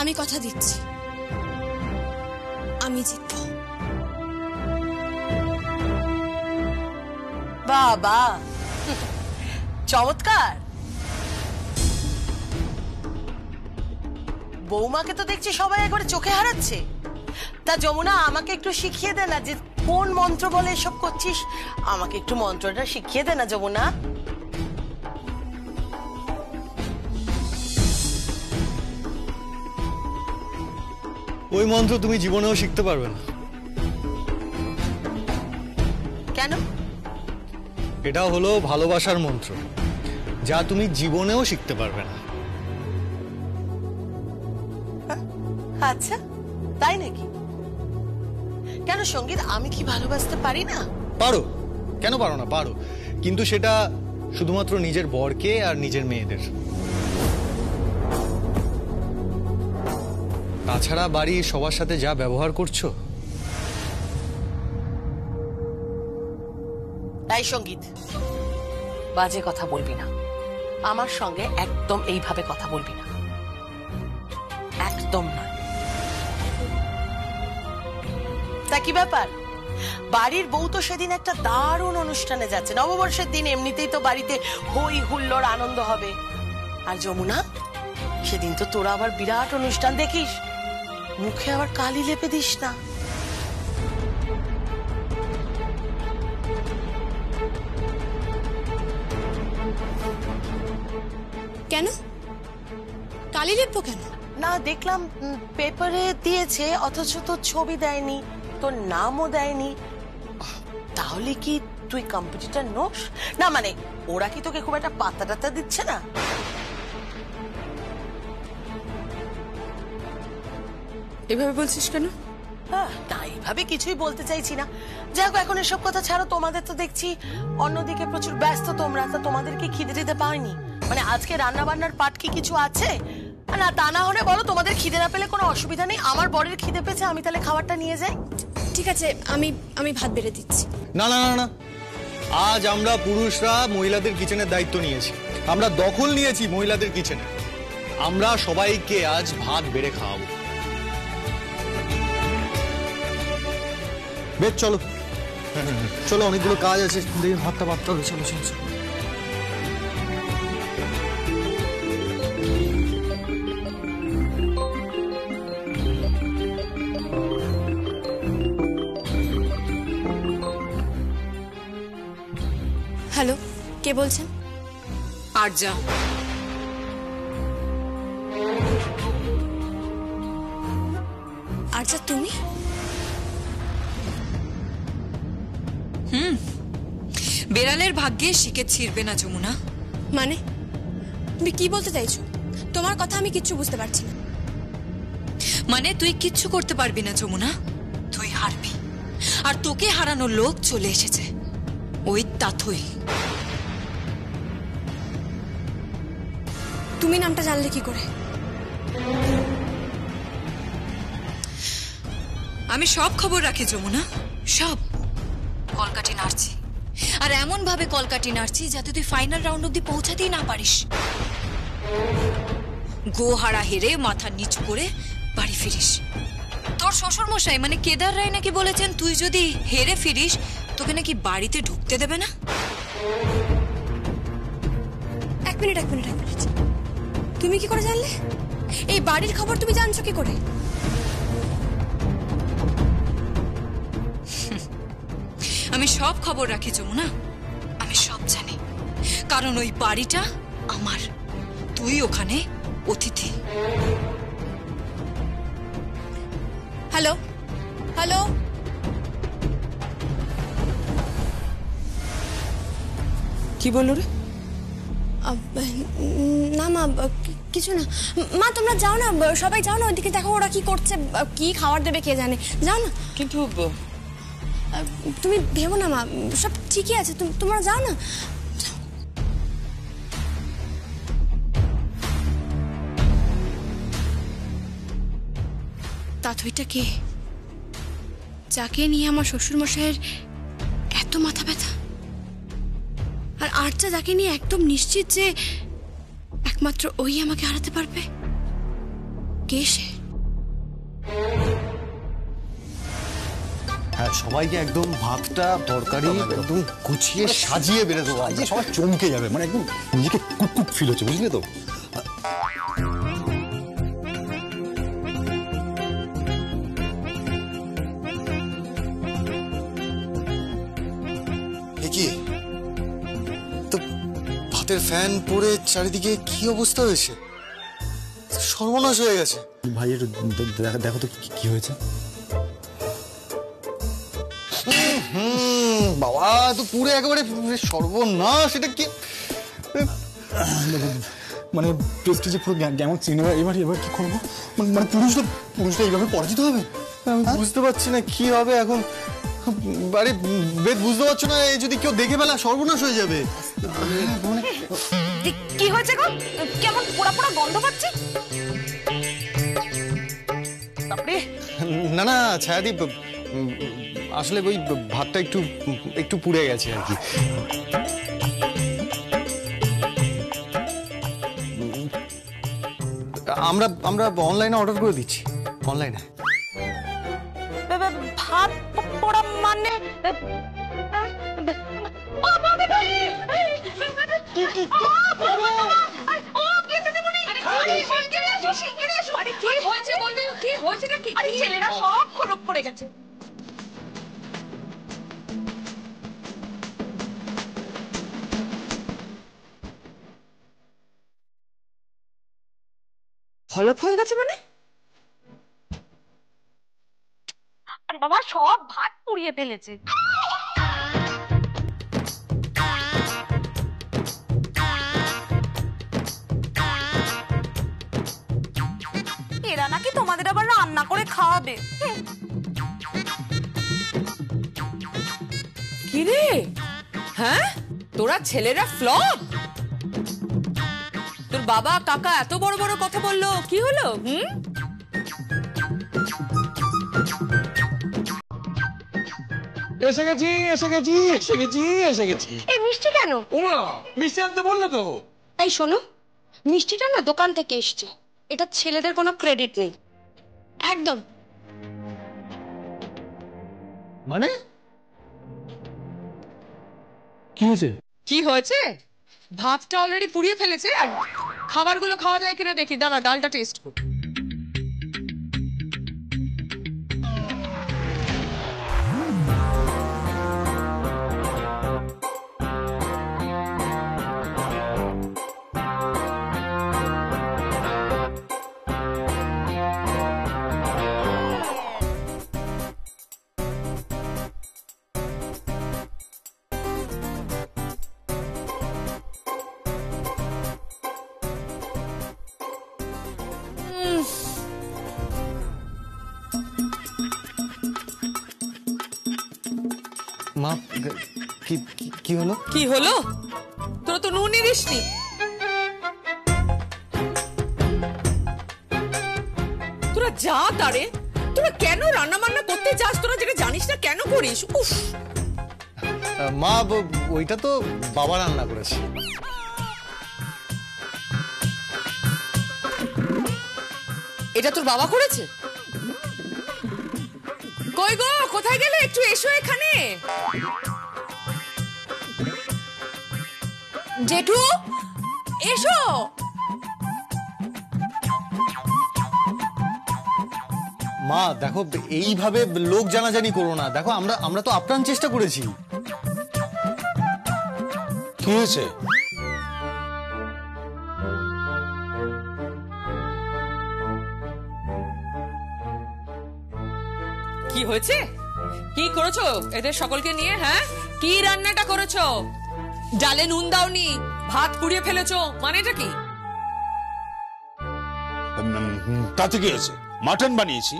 আমি কথা দিচ্ছি আমি জিতবো। বাবা চমৎকার। বৌমাকে তো দেখছি সবাই একবারে চোখে হারাচ্ছে। তা যমুনা আমাকে একটু শিখিয়ে দে না যে কোন মন্ত্র বলে এসব করছিস। আমাকে একটু মন্ত্রটা শিখিয়ে দে না যমুনা। ওই মন্ত্র তুমি জীবনেও শিখতে পারবে না। কেন? এটা হলো ভালোবাসার মন্ত্র, যা তুমি জীবনেও শিখতে পারবে না। আচ্ছা তাই নাকি? কেন সঙ্গীত, আমি কি ভালোবাসতে পারি না? পারো, কেন পারো না? পারো, কিন্তু সেটা শুধুমাত্র নিজের বরকে আর নিজের মেয়েদের। তাছাড়া বাড়ির সবার সাথে যা ব্যবহার করছো। তাই সঙ্গীত, বাজে কথা বলবি না আমার সঙ্গে, একদম এইভাবে কথা বলবি না, একদম না। তা কি ব্যাপার? বাড়ির বউ তো সেদিন একটা দারুণ অনুষ্ঠানে যাচ্ছে, নববর্ষের দিন, এমনিতেই তো বাড়িতে হই হুল্লোড় আনন্দ হবে। আর যমুনা, সেদিন তো তোরা আবার বিরাট অনুষ্ঠান দেখিস, মুখে আবার কালি লেপে দিস না। কেন কালি লেপবো কেন? না, দেখলাম পেপারে দিয়েছে, অথচ তোর ছবি দেয়নি, তোর নামও দেয়নি। তাহলে কি তুই কম্পিটিটর নোস? না মানে ওরা কি তোকে খুব একটা পাত্তা টাত্তা দিচ্ছে না? এভাবে বলছিস কেন? না এইভাবে কিছুই বলতে চাইছি না। যাই হোক, এখন এসব কথা ছাড়ো। তোমাদের তো দেখছি অন্যদিকে প্রচুর ব্যস্ত তোমরা, তা তোমাদের কি খিদে টিদে পায়নি? মানে আজকে রান্না বান্নার পাট কি কিছু আছে? না তা না হলে বলো, তোমাদের খিদে না পেলে কোনো অসুবিধা নেই, আমার বরের খিদে পেয়েছে, আমি তাহলে খাবারটা নিয়ে যাই। ঠিক আছে, আমি ভাত বেড়ে দিচ্ছি। না না না না, আজ আমরা পুরুষরা মহিলাদের কিচেনের দায়িত্ব নিয়েছি, আমরা দখল নিয়েছি মহিলাদের কিচেনে। আমরা সবাইকে আজ ভাত বেড়ে খাওয়াবো। বেশ চলো চলো, অনেকগুলো কাজ আছে, ভাতটা বাড়তে হবে। চলো চলো চলো। হ্যালো, কে বলছেন? আরজা। আরজা তুমি? বেড়ালের ভাগ্যে শিকে ছিড়বে না যমুনা। মানে তুমি কি বলতে চাইছো? তোমার কথা আমি কিচ্ছু বুঝতে পারছি না। মানে তুই কিচ্ছু করতে পারবি না যমুনা, তুই হারবি। আর তোকে হারানোর লোক চলে এসেছে, ওই তাথই। তুমি নামটা জানলে কি করে? আমি সব খবর রাখি যমুনা, সব। কলকাঠি নাড়ছি, আর এমন ভাবে কলকাঠি নাড়ছি যাতে তুই ফাইনাল রাউন্ড অব্দি পৌঁছাতেই না পারিস। গোহারা হেরে মাথা নিচু করে বাড়ি ফিরিস। তোর শ্বশুর মশাই মানে কেদার রায় নাকি বলেছেন, তুই যদি হেরে ফিরিস তোকে নাকি বাড়িতে ঢুকতে দেবে না। এক মিনিট, তুমি কি করে জানলে? এই বাড়ির খবর তুমি জানছো কি করে? আমি সব খবর রাখি যমুনা, আমি সব জানি, কারণ ওই বাড়িটা আমার, তুই ওখানে অতিথি। হ্যালো হ্যালো, কি বললো রে? না মা, কিছু না। মা তোমরা যাও না, সবাই যাও না, ওইদিকে দেখো ওরা কি করছে, কি খাবার দেবে কে জানে, যাও না। কিন্তু তুমি ভেবো না মা, সব ঠিকই আছে, তোমরা যাও না। তাথইটা কে, যাকে নিয়ে আমার শ্বশুর মশাইয়ের এত মাথা ব্যথা? আর আরজা যাকে নিয়ে একদম নিশ্চিত যে একমাত্র ওই আমাকে হারাতে পারবে। কে সে? হ্যাঁ, সবাইকে একদম ভাতটা তরকারি একদম গুছিয়ে সাজিয়ে বেড়ে দেবো। যে সবাই চমকে যাবে, মানে একদম নিজেকে কুক কুক ফিল হচ্ছে, বুঝলি তো? কি তো ভাতের ফ্যান পরে চারিদিকে কি অবস্থা হয়েছে? সর্বনাশ হয়ে গেছে। ভাই একটু দেখো তো কি হয়েছে। বাবা, তো পুরো একেবারে সর্বনাশ। এটা কি মানে প্রেস্টিজে পুরো কেমন সিনেমা। এবার কি করবো? মানে পুরুষটা এইভাবে পরাজিত হবে? আমি বুঝতে পারছি না কি হবে এখন। আরে বেদ, বুঝতে পারছো না? এই যদি কেউ দেখে ফেলা সর্বনাশ হয়ে যাবে। কি হয়েছে গো? কেমন পোড়া পোড়া গন্ধ পাচ্ছি। না না ছায়াদীপ, আসলে ওই ভাতটা একটু পুড়ে গেছে আর কি। আমরা অনলাইনে অর্ডার করে দিচ্ছি। অনলাইনে ভাত পোড়া মানে? ছেলেরা সব খরক পড়ে গেছে। হলফ হয়ে গেছে মানে? বাবা সব ভাত পুড়িয়ে ফেলেছে। এরা নাকি তোমাদের আবার রান্না করে খাওয়াবে। কি রে? হ্যাঁ, তোরা ছেলেরা ফ্লপ? তোর বাবা কাকা এত বড় বড় কথা বললো, কি হলো? এসে গেছি। এই মিষ্টি কেন? ওমা, মিষ্টি আনতে বললো তো। এই শোনো, মিষ্টিটা না দোকান থেকে এসছে। এটা ছেলেদের কোনো ক্রেডিট নেই একদম। মানে কি হয়েছে? কি হয়েছে? ভাতটা অলরেডি পুড়িয়ে ফেলেছে, আর খাবারগুলো খাওয়া যায় কিনা দেখি। দাঁড়া, ডালটা টেস্ট কর। মা, কি হলো? কি হলো? তোরা তো নুনই দিসনি। তোরা যা তারে, তোরা কেন রান্না বান্না করতে যাস? তোরা যেটা জানিস না কেন করিস? উফ! মা, ওইটা তো বাবা রান্না করেছে। এটা তোর বাবা করেছে? কই গো, কোথায় গেলে? একটু এসো এখানে। জেঠু, এসো। মা দেখো, এইভাবে লোক জানাজানি করো না। দেখো, আমরা তো আপ্রাণ চেষ্টা করেছি। কি হয়েছে? কি হয়েছে? কি করেছো এদের সকলকে নিয়ে? হ্যাঁ, কি রান্নাটা করেছো? ডালে নুন দাওনি, ভাত পুড়িয়ে ফেলেছো, মানেটা কি? তাতে কি হয়েছে? মাটন বানিয়েছি।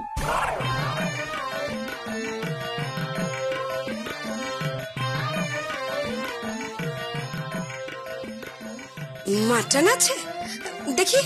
মাটন আছে দেখি।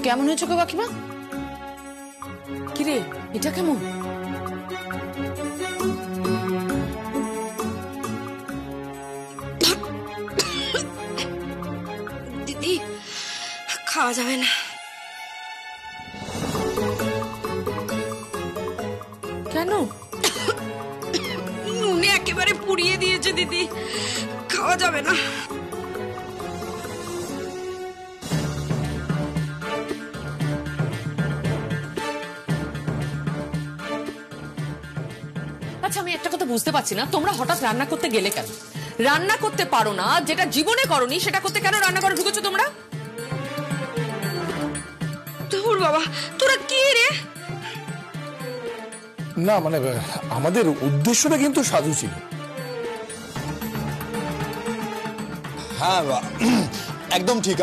কেমন হয়েছে গো কাকিমা? কিরে, এটা কেমন? দিদি, খাওয়া যাবে না। কেন? নুনে একেবারে পুড়িয়ে দিয়েছে দিদি, খাওয়া যাবে না। আচ্ছা, আমি একটা কথা বুঝতে পারছি না, তোমরা হঠাৎ রান্না করতে গেলে কেন? রান্না করতে পারো না, যেটা জীবনে করনি সেটা করতে কেন রান্না করে ঢুকেছো তোমরা? ধুর বাবা, তোরা কি রে? না মানে আমাদের উদ্দেশ্যটা কিন্তু সাধু ছিল। হ্যাঁ একদম ঠিক,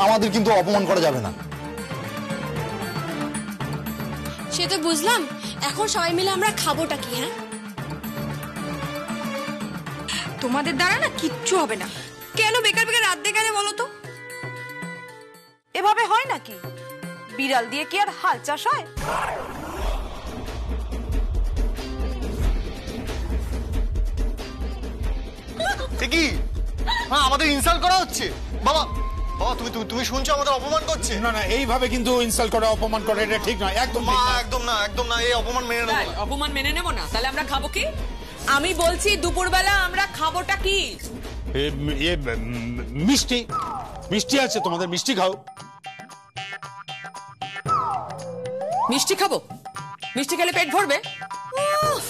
আমাদের কিন্তু অপমান করা যাবে না। সে তো বুঝলাম, এখন সবাই মিলে আমরা খাবোটা কি? হ্যাঁ, তোমাদের দ্বারা না কিচ্ছু হবে না। কেন বেকার বেকার রাত দেখানে বলো তো? এভাবে হয় নাকি? বিড়াল দিয়ে কি আর হাল চাষ হয়? কি আমাদের ইনসাল্ট করা হচ্ছে? বাবা বাবা, তুমি শুনছো আমাদের অপমান করছে? না না, এইভাবে কিন্তু ইনসাল্ট করা, অপমান করা এটা ঠিক নয়, একদম মা, ঠিক নয়। একদম না, একদম না, এই অপমান মেনে নেবো না। অপমান মেনে নেবো না? তাহলে আমরা খাবো কি? আমি বলছি দুপুরবেলা আমরা খাবোটা কি? মিষ্টি, মিষ্টি আছে তোমাদের, মিষ্টি খাও। মিষ্টি খাবো? মিষ্টি খেলে পেট ভরবে? উফ,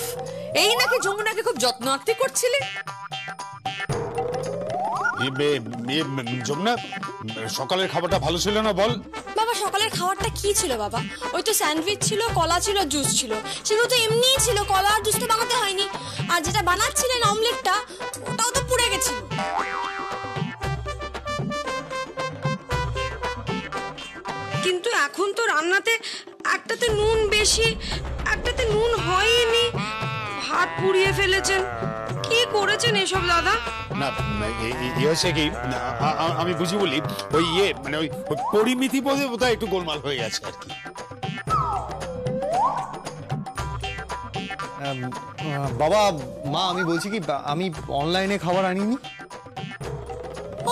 এই নাকি যমুনাকে খুব যত্ন আত্তি করছিলে? যমুনা, সকালের খাবারটা ভালো ছিল না বল? বাবা, সকালের খাবারটা কি ছিল বাবা? ওই তো স্যান্ডউইচ ছিল, কলা ছিল, জুস ছিল। সেগুলো তো এমনিই ছিল, কলা আর জুস তো বানাতে হয়নি। আর যেটা বানাচ্ছিলেন অমলেটটা, ওটাও তো পুড়ে গেছিল। কিন্তু এখন তো রান্নাতে একটাতে নুন বেশি, একটাতে নুন হয়নি, ভাত পুড়িয়ে ফেলেছেন। কি করেছেন এসব দাদা? না হচ্ছে কি, আমি বুঝি বলি, ওই মানে ওই পরিমিতি বোধে বোধহয় একটু গোলমাল হয়ে গেছে আর কি। বাবা মা, আমি বলছি কি, আমি অনলাইনে খাবার আনিনি।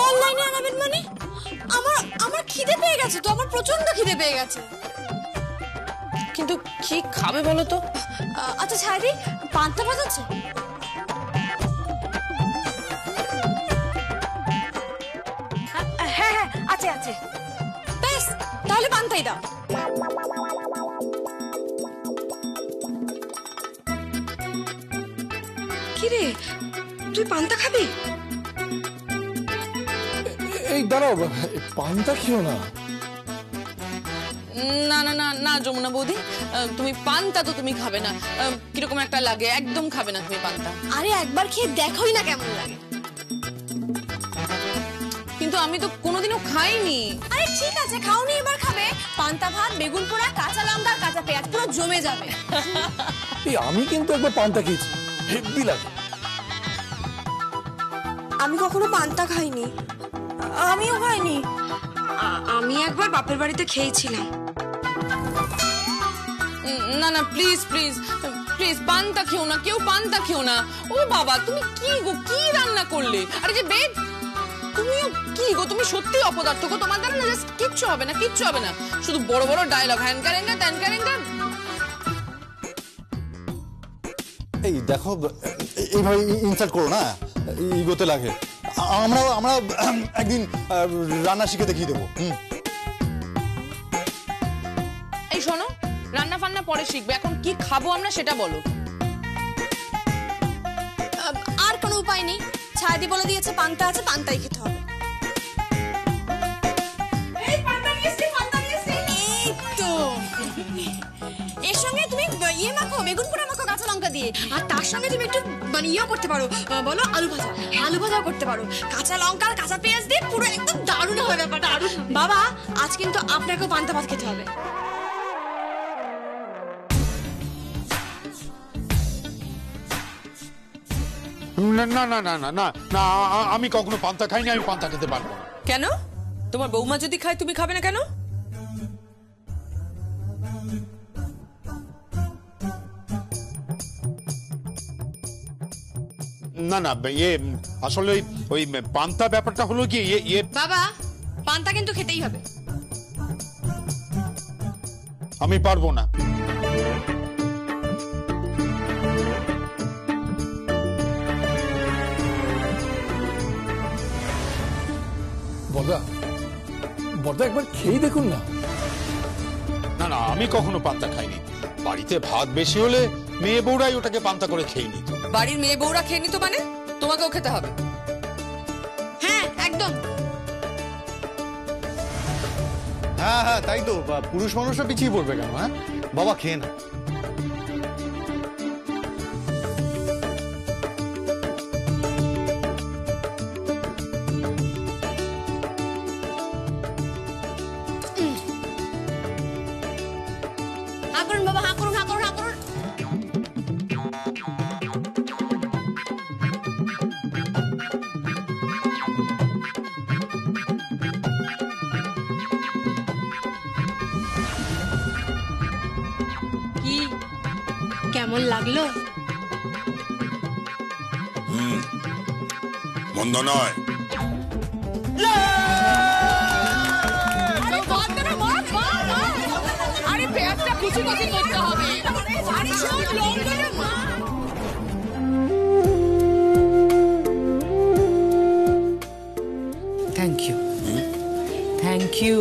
অনলাইনে আনাবেন মানে? আমার খিদে পেয়ে গেছে তো, আমার প্রচন্ড খিদে পেয়ে গেছে। কিন্তু কি খাবে বলো তো? আচ্ছা ছাড়ি, পান্তা ভাত আছে? হ্যাঁ হ্যাঁ, আছে আছে। বেশ, তাহলে পান্তাই দাও। কিরে, তুই পান্তা খাবি? এই দাঁড়াও, পান্তা খেও না। না না না না যমুনা বৌদি, তুমি পান্তা তো তুমি খাবে না, কিরকম একটা লাগে, একদম খাবে না তুমি পান্তা। আরে একবার খেয়ে দেখোই না কেমন লাগে। কিন্তু আমি তো কোনোদিনও খাইনি। আরে ঠিক আছে, খাওনি, এবার খাবে। পান্তা ভাত, বেগুন পোড়া, কাঁচা লঙ্কা, কাঁচা পেঁয়াজ, পুরো জমে যাবে। এই আমি কিন্তু একবার পান্তা খেয়েছি, হেব্বি লাগে। আমি কখনো পান্তা খাইনি। আমিও খাইনি। আমি একবার বাপের বাড়িতে খেয়েছিলাম। না না, প্লিজ প্লিজ প্লিজ, পান্তা খেও না, কেউ পান্তা খেও না। ও বাবা, তুমি কি গো, কি রান্না করলে? আরে যে বেদ, তুমিও কি গো, তুমি সত্যি অপদার্থ গো, তোমার দ্বারা না জাস্ট কিচ্ছু হবে না, কিচ্ছু হবে না, শুধু বড় বড় ডায়লগ, হ্যান কারেঙ্গা ত্যান কারেঙ্গা। এই দেখো, এইভাবে ইনসাল্ট করো না, ইগোতে লাগে। আমরা একদিন রান্না শিখে দেখিয়ে দেবো। এই শোনো, রান্না ফান্না পরে শিখবে, এখন কি খাবো আমরা সেটা বলো। আর কোনো উপায় নেই, ছায়াদি বলে দিয়েছে পান্তা আছে, পান্তাই খেতে হবে। এই তো, এর সঙ্গে তুমি ইয়ে মাখো, বেগুন পোড়া মাখো কাঁচা লঙ্কা দিয়ে। আর তার সঙ্গে তুমি একটু মানে ইয়ে করতে পারো, বলো আলু ভাজা, আলু ভাজাও করতে পারো, কাঁচা লঙ্কা আর কাঁচা পেঁয়াজ দিয়ে, পুরো একদম দারুণ হবে ব্যাপারটা। বাবা, আজ কিন্তু আপনাকেও পান্তা ভাত খেতে হবে। না না না না না না না, আমি কখনো পান্তা খাইনি, আমি পান্তা খেতে পারবো না। কেন? তোমার বৌমা যদি খায় তুমি খাবে না কেন? না না ইয়ে আসলে ওই পান্তা ব্যাপারটা হলো কি ইয়ে বাবা পান্তা কিন্তু খেতেই হবে। আমি পারবো না। বড়দা বড়দা একবার খেয়ে দেখুন না। না না আমি কখনো পান্তা খাইনি। বাড়িতে ভাত বেশি হলে মেয়ে বউরাই ওটাকে পান্তা করে খেয়ে নিত। বাড়ির মেয়ে বউরা খেয়ে নিত মানে তোমাকেও খেতে হবে। হ্যাঁ একদম। হ্যাঁ হ্যাঁ তাই তো, পুরুষ মানুষরা পিছিয়ে পড়বে কেন? হ্যাঁ বাবা খেয়ে না। হা করুন বাবা, হা করুন, হা করুন, হা করুন। কি কেমন লাগলো? মন্দ নয়। আরে পেঁয়াজটা কুচি কুচি করতে হবে। Thank you, thank you.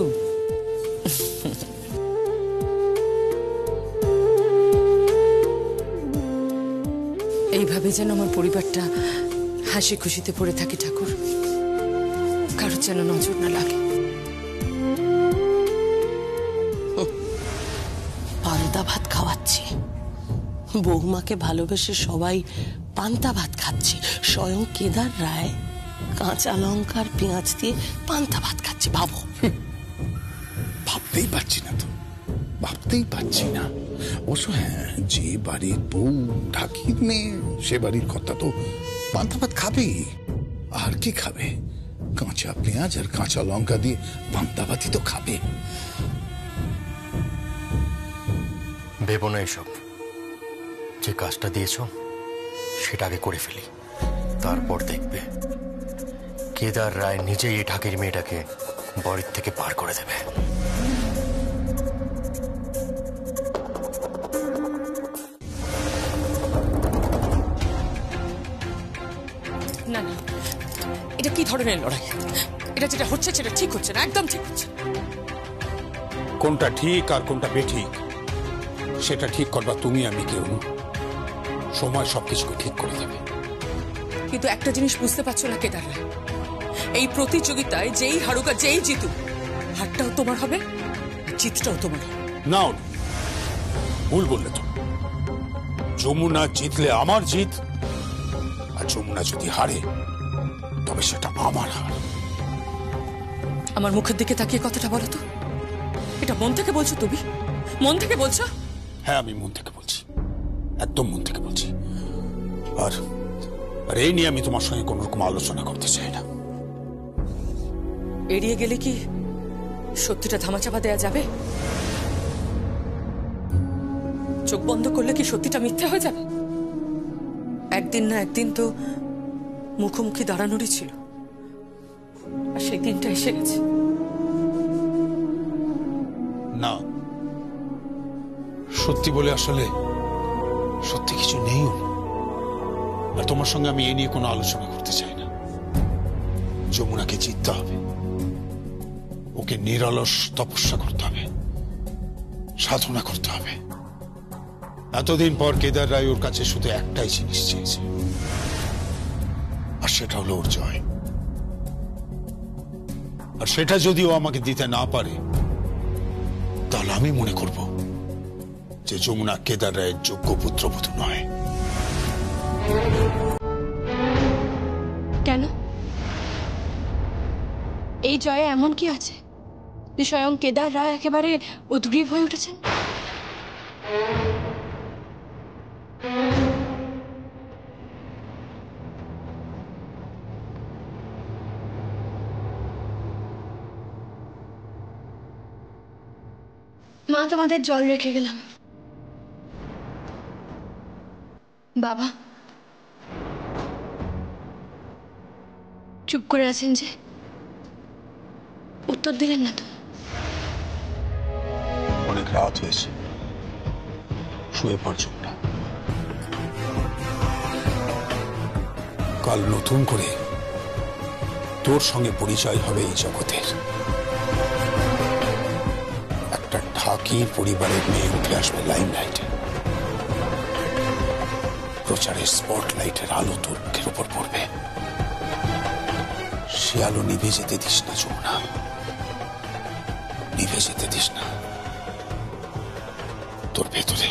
এইভাবে যেন আমার পরিবারটা হাসি খুশিতে পড়ে থাকে ঠাকুর, কারোর যেন নজর না লাগে। পান্তা ভাত খাওয়াচ্ছি, বৌমাকে ভালোবেসে সবাই পান্তা ভাত খাচ্ছি, স্বয়ং কেদার রায় কাঁচা লঙ্কার পেঁয়াজ দিয়ে পান্তা ভাত খাচ্ছি। ভাবো। ভাবতেই পারছি না তো, ভাবতেই পারছি না। অবশ্য হ্যাঁ, যে বাড়ির বউ ঢাকির মেয়ে সে বাড়ির কর্তা তো পান্তা ভাত খাবেই। আর কি খাবে? কাঁচা পেঁয়াজ আর কাঁচা লঙ্কা দিয়ে পান্তা ভাতই তো খাবে। ভেবো না এসব, যে কাজটা দিয়েছ সেটা আগে করে ফেলি, তারপর দেখবে কেদার রায় নিজেই এই ঢাকের মেয়েটাকে বাড়ির থেকে পার করে দেবে। না না, এটা কি ধরনের লড়াই? এটা যেটা হচ্ছে সেটা ঠিক হচ্ছে না, একদম ঠিক হচ্ছে। কোনটা ঠিক আর কোনটা বেঠিক সেটা ঠিক করবা তুমি, আমি কেউ না। সময় সবকিছুকে ঠিক করে দেবে। কিন্তু একটা জিনিস বুঝতে পারছো না কেদার রায়, এই প্রতিযোগিতায় যেই হারুক আর যেই জিতুক, হারটাও তোমার হবে, জিতটাও তোমার হবে। না ভুল বললে তো। যমুনা জিতলে আমার জিত, আর যমুনা যদি হারে তবে সেটা আমার হার। আমার মুখের দিকে তাকিয়ে কথাটা বলো তো, এটা মন থেকে বলছো তুমি? মন থেকে বলছো? হ্যাঁ আমি মন থেকে বলছি, একদম মন থেকে বলছি। আর এই নিয়ে আমি তোমার সঙ্গে কোন রকম আলোচনা করতে চাই না। এড়িয়ে গেলে কি সত্যিটা ধামাচাপা দেয়া যাবে? চোখ বন্ধ করলে কি সত্যিটা মিথ্যে হয়ে যাবে? একদিন না একদিন তো মুখোমুখি দাঁড়ানোরই ছিল, আর সেই দিনটা এসে গেছে। না, সত্যি বলে আসলে সত্যি কিছু নেই। আর তোমার সঙ্গে আমি এই নিয়ে কোনো আলোচনা করতে চাই না। যমুনাকে জিততে হবে, ওকে নিরলস তপস্যা করতে হবে, সাধনা করতে হবে। এতদিন পর কেদার রায় ওর কাছে শুধু একটাই জিনিস চেয়েছে, আর সেটা হলো ওর জয়। আর সেটা যদি ও আমাকে দিতে না পারে, তাহলে আমি মনে করব যে যমুনা কেদার রায়ের যোগ্য পুত্রবধূ নয়। কেন? এই জয়ে এমন কি আছে যে স্বয়ং কেদার রায় একেবারে উদ্গ্রীব হয়ে উঠেছেন? মা, তোমাদের জল রেখে গেলাম। বাবা, চুপ করে আছেন যে, উত্তর দিলেন না তো? অনেক রাত হয়েছে, শুয়ে পড়ছ না। কাল নতুন করে তোর সঙ্গে পরিচয় হবে এই জগতের। একটা ঢাকির পরিবারের মেয়ে উঠে আসবে লাইমলাইটে, প্রচারের স্পটলাইটের আলো তোর মুখের উপর পড়বে। সে আলো নিভে যেতে দিস না যমুনা, নিভে যেতে দিস না। তোর ভেতরে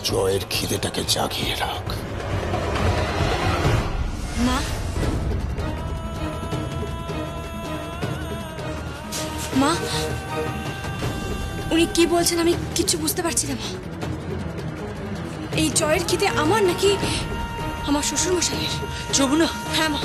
জয়ের খিদেটাকে জাগিয়ে রাখ। মা, মা, উনি কি বলছেন আমি কিছু বুঝতে পারছি না মা। এই জয়ের খিদে আমার নাকি আমার শ্বশুর মশাইয়ের? যমুনা, হ্যাঁ মা।